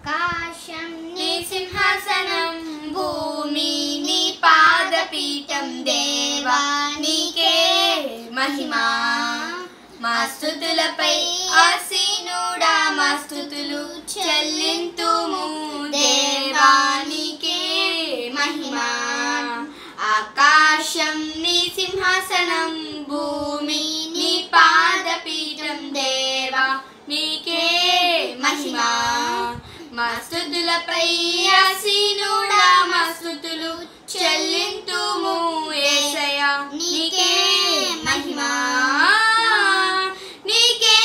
ఆకాశం నీ సింహాసనం, భూమి నీ పాదపీఠం, దేవా నీకే మహిమా. మా స్తుతులపై ఆసీనుడా, మా స్తుతులు చెల్లింతుము, దేవా నీకే మహిమా. ఆకాశం నీ సింహాసనం, భూమి నీ పాదపీఠం, దేవా నీకే మహిమా. మా స్తుతులపై ఆసీనుడా, మా స్తుతులు చెల్లింతుము, యేసయ్యా నీకే మహిమా. నీకే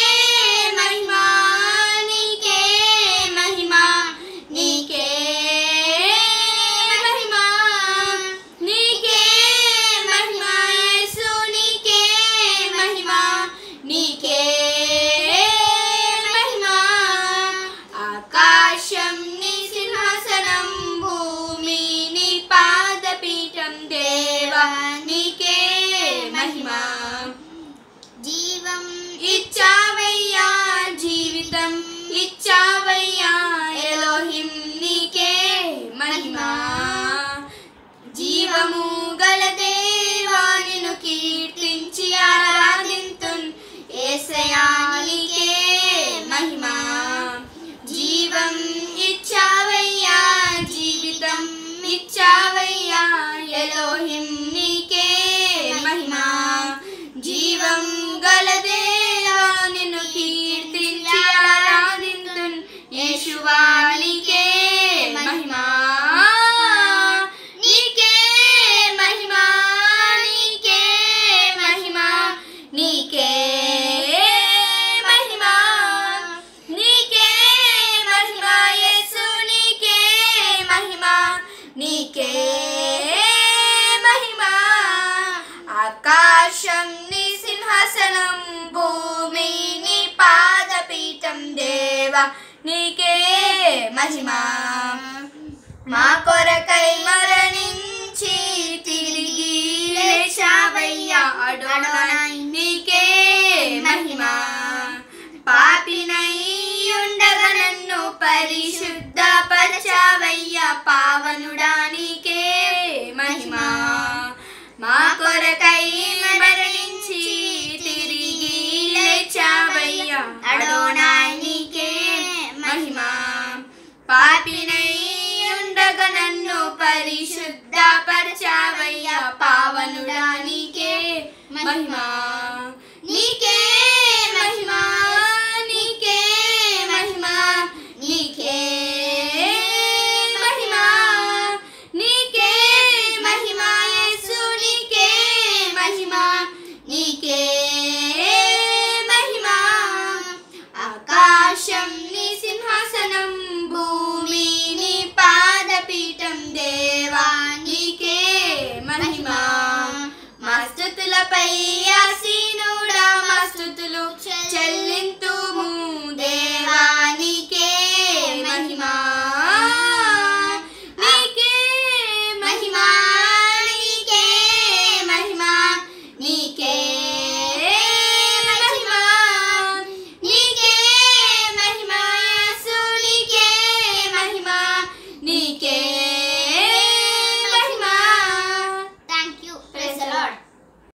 మహిమా, నీకే మహిమా, నీకే మహిమా, నీకే మహిమా, యేసు నీకే మహిమా, నీకే మహిమా. ఆకాశం నీ సింహాసనం, భూమి నీ పాదపీఠం, దేవా నీకే మహిమా. జీవం ఇచ్చావయ్యా, జీవితం ఇచ్చావయ్యా, ఎలోహిం నీకే మహిమా. జీవము గల దేవా నిన్ను కీర్తించి ఆరాధింతున్, యేసయ్యా నీకే మహిమా. జీవం ఇచ్చావయ్యా, జీవితం ఇచ్చావయ్యా, ఎలోహిం నీకే మహిమా. జీవం గల దేవా నిన్ను కీర్తించి ఆరాధింతున్, యేషువా నీకే మహిమా. నీకే మహిమా, నీకే మహిమా, నీకే మహిమా, నీకే మహిమా, యేసు నీకే మహిమా, నీకే మహిమా. ఆకాశం నీ సింహాసనం, భూమి నీ పాదపీఠం, దేవా నీకే మహిమా. మా కొరకై మరణించి తిరిగి లేచావయ్యా, అడోనాయ్ నీకే మహిమా. పాపినై ఉండగా నన్ను పరిశుద్ధపరచావయ్యా, పావనుడా నీకే మహిమా. మా కొరకై మరణించి తిరిగి లేచావయ్యా, అడోనాయ్ నీకే మహిమా. పాపినై ఉండగా నన్ను పరిశుద్ధపరచావయ్యా, పావనుడా నీకే మహిమా. నీకే మహిమా, నీకే మహిమా, నీకే మహిమా, నీకే మహిమా, యేసు నీకే మహిమా, నీకే మహిమా. ఆకాశం నీ సింహాసనం, భూమి నీ పాదపీఠం, దేవా నీకే మహిమా. మా స్తుతులపై ఆసీనుడా, మా స్తుతులు